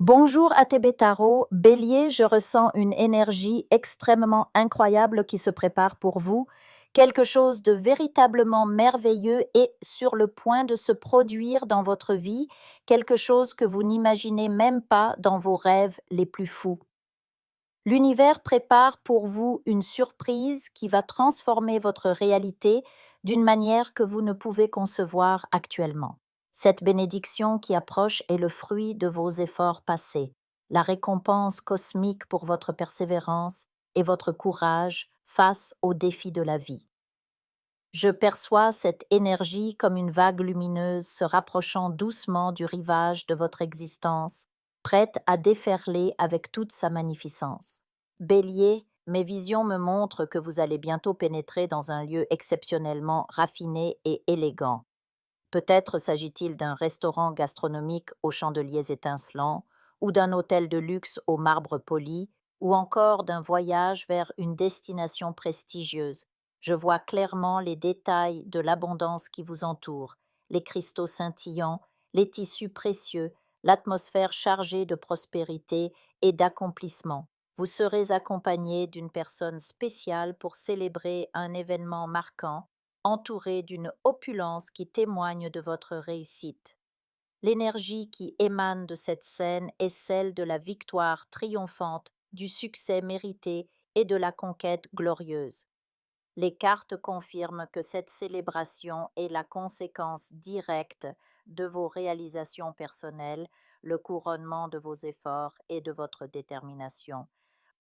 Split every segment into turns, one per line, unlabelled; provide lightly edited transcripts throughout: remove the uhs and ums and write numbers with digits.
Bonjour Atébétaro, Bélier, je ressens une énergie extrêmement incroyable qui se prépare pour vous. Quelque chose de véritablement merveilleux est sur le point de se produire dans votre vie, quelque chose que vous n'imaginez même pas dans vos rêves les plus fous. L'univers prépare pour vous une surprise qui va transformer votre réalité d'une manière que vous ne pouvez concevoir actuellement. Cette bénédiction qui approche est le fruit de vos efforts passés, la récompense cosmique pour votre persévérance et votre courage face aux défis de la vie. Je perçois cette énergie comme une vague lumineuse se rapprochant doucement du rivage de votre existence, prête à déferler avec toute sa magnificence. Bélier, mes visions me montrent que vous allez bientôt pénétrer dans un lieu exceptionnellement raffiné et élégant. Peut-être s'agit-il d'un restaurant gastronomique aux chandeliers étincelants, ou d'un hôtel de luxe au marbre poli, ou encore d'un voyage vers une destination prestigieuse. Je vois clairement les détails de l'abondance qui vous entoure, les cristaux scintillants, les tissus précieux, l'atmosphère chargée de prospérité et d'accomplissement. Vous serez accompagné d'une personne spéciale pour célébrer un événement marquant, entouré d'une opulence qui témoigne de votre réussite. L'énergie qui émane de cette scène est celle de la victoire triomphante, du succès mérité et de la conquête glorieuse. Les cartes confirment que cette célébration est la conséquence directe de vos réalisations personnelles, le couronnement de vos efforts et de votre détermination.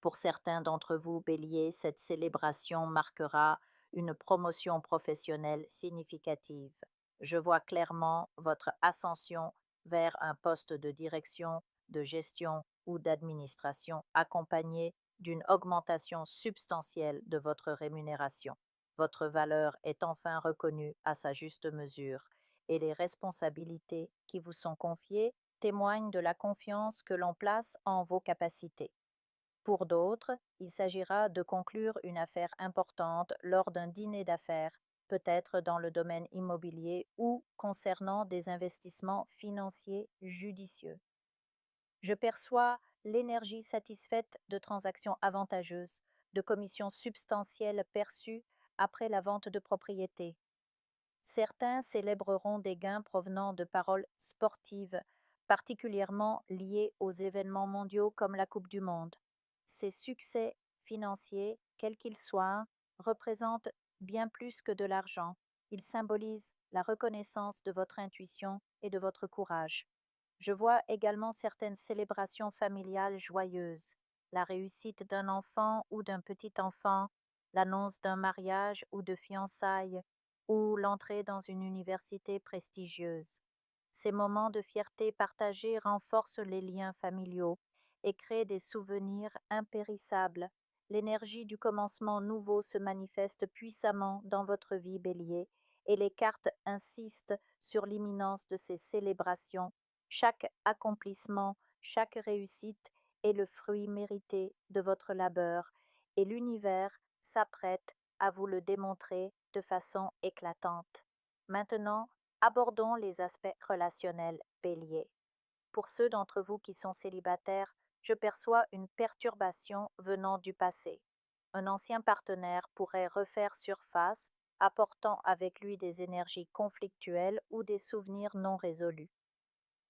Pour certains d'entre vous, Bélier, cette célébration marquera une promotion professionnelle significative. Je vois clairement votre ascension vers un poste de direction, de gestion ou d'administration accompagné d'une augmentation substantielle de votre rémunération. Votre valeur est enfin reconnue à sa juste mesure et les responsabilités qui vous sont confiées témoignent de la confiance que l'on place en vos capacités. Pour d'autres, il s'agira de conclure une affaire importante lors d'un dîner d'affaires, peut-être dans le domaine immobilier ou concernant des investissements financiers judicieux. Je perçois l'énergie satisfaite de transactions avantageuses, de commissions substantielles perçues après la vente de propriétés. Certains célébreront des gains provenant de paroles sportives, particulièrement liées aux événements mondiaux comme la Coupe du Monde. Ces succès financiers, quels qu'ils soient, représentent bien plus que de l'argent. Ils symbolisent la reconnaissance de votre intuition et de votre courage. Je vois également certaines célébrations familiales joyeuses, la réussite d'un enfant ou d'un petit-enfant, l'annonce d'un mariage ou de fiançailles, ou l'entrée dans une université prestigieuse. Ces moments de fierté partagée renforcent les liens familiaux et créent des souvenirs impérissables. L'énergie du commencement nouveau se manifeste puissamment dans votre vie, Bélier, et les cartes insistent sur l'imminence de ces célébrations. Chaque accomplissement, chaque réussite est le fruit mérité de votre labeur, et l'univers s'apprête à vous le démontrer de façon éclatante. Maintenant, abordons les aspects relationnels, Bélier. Pour ceux d'entre vous qui sont célibataires, je perçois une perturbation venant du passé. Un ancien partenaire pourrait refaire surface, apportant avec lui des énergies conflictuelles ou des souvenirs non résolus.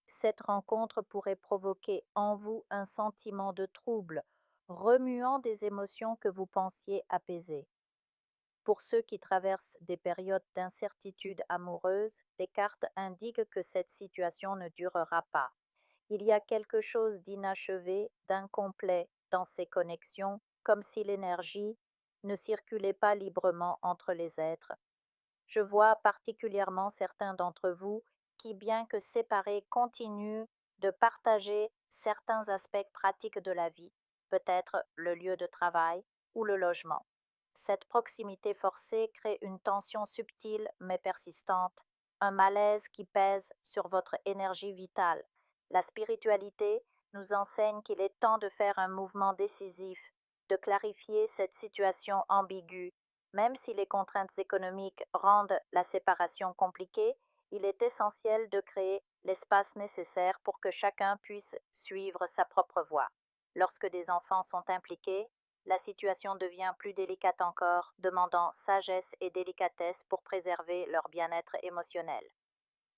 Cette rencontre pourrait provoquer en vous un sentiment de trouble, remuant des émotions que vous pensiez apaiser. Pour ceux qui traversent des périodes d'incertitude amoureuse, les cartes indiquent que cette situation ne durera pas. Il y a quelque chose d'inachevé, d'incomplet dans ces connexions, comme si l'énergie ne circulait pas librement entre les êtres. Je vois particulièrement certains d'entre vous qui, bien que séparés, continuent de partager certains aspects pratiques de la vie, peut-être le lieu de travail ou le logement. Cette proximité forcée crée une tension subtile mais persistante, un malaise qui pèse sur votre énergie vitale. La spiritualité nous enseigne qu'il est temps de faire un mouvement décisif, de clarifier cette situation ambiguë. Même si les contraintes économiques rendent la séparation compliquée, Il est essentiel de créer l'espace nécessaire pour que chacun puisse suivre sa propre voie. Lorsque des enfants sont impliqués, la situation devient plus délicate encore, demandant sagesse et délicatesse pour préserver leur bien-être émotionnel.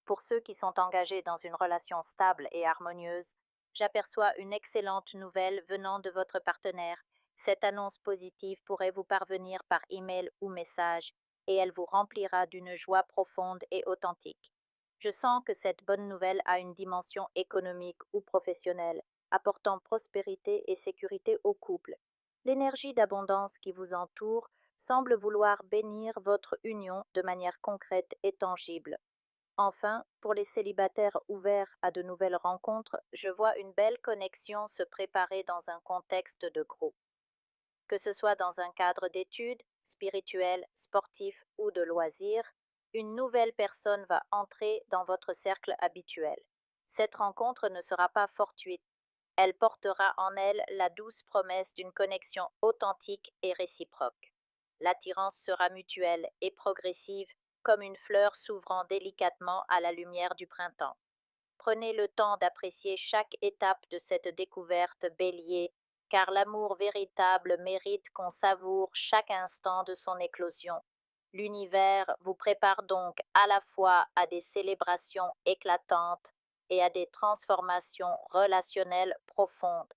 Pour ceux qui sont engagés dans une relation stable et harmonieuse, j'aperçois une excellente nouvelle venant de votre partenaire. Cette annonce positive pourrait vous parvenir par email ou message et elle vous remplira d'une joie profonde et authentique. Je sens que cette bonne nouvelle a une dimension économique ou professionnelle, apportant prospérité et sécurité au couple. L'énergie d'abondance qui vous entoure semble vouloir bénir votre union de manière concrète et tangible. Enfin, pour les célibataires ouverts à de nouvelles rencontres, je vois une belle connexion se préparer dans un contexte de groupe. Que ce soit dans un cadre d'études, spirituel, sportif ou de loisirs, une nouvelle personne va entrer dans votre cercle habituel. Cette rencontre ne sera pas fortuite. Elle portera en elle la douce promesse d'une connexion authentique et réciproque. L'attirance sera mutuelle et progressive comme une fleur s'ouvrant délicatement à la lumière du printemps. Prenez le temps d'apprécier chaque étape de cette découverte, Bélier, car l'amour véritable mérite qu'on savoure chaque instant de son éclosion. L'univers vous prépare donc à la fois à des célébrations éclatantes et à des transformations relationnelles profondes.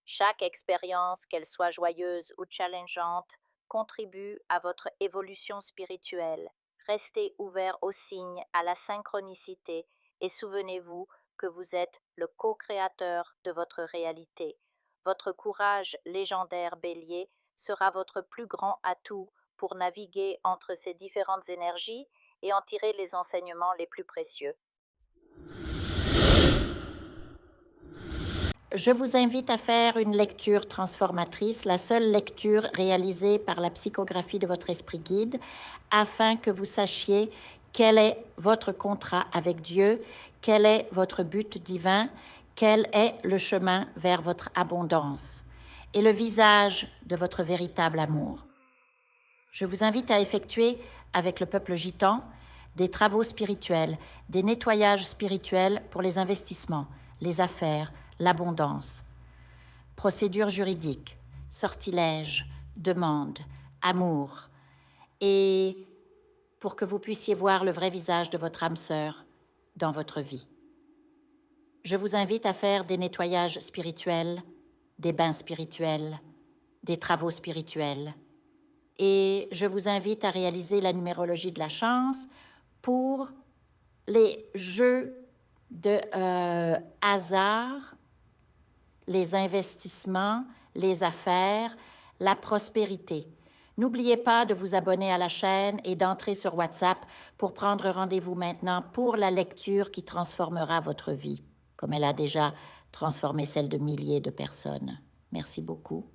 Chaque expérience, qu'elle soit joyeuse ou challengeante, contribue à votre évolution spirituelle. Restez ouvert aux signes, à la synchronicité et souvenez-vous que vous êtes le co-créateur de votre réalité. Votre courage légendaire, Bélier, sera votre plus grand atout pour naviguer entre ces différentes énergies et en tirer les enseignements les plus précieux. Je vous invite à faire une lecture transformatrice, la seule lecture réalisée par la psychographie de votre esprit guide, afin que vous sachiez quel est votre contrat avec Dieu, quel est votre but divin, quel est le chemin vers votre abondance et le visage de votre véritable amour. Je vous invite à effectuer avec le peuple gitan des travaux spirituels, des nettoyages spirituels pour les investissements, les affaires, l'abondance. Procédures juridiques, sortilèges, demandes, amour. Et pour que vous puissiez voir le vrai visage de votre âme sœur dans votre vie. Je vous invite à faire des nettoyages spirituels, des bains spirituels, des travaux spirituels. Et je vous invite à réaliser la numérologie de la chance pour les jeux de hasard, les investissements, les affaires, la prospérité. N'oubliez pas de vous abonner à la chaîne et d'entrer sur WhatsApp pour prendre rendez-vous maintenant pour la lecture qui transformera votre vie, comme elle a déjà transformé celle de milliers de personnes. Merci beaucoup.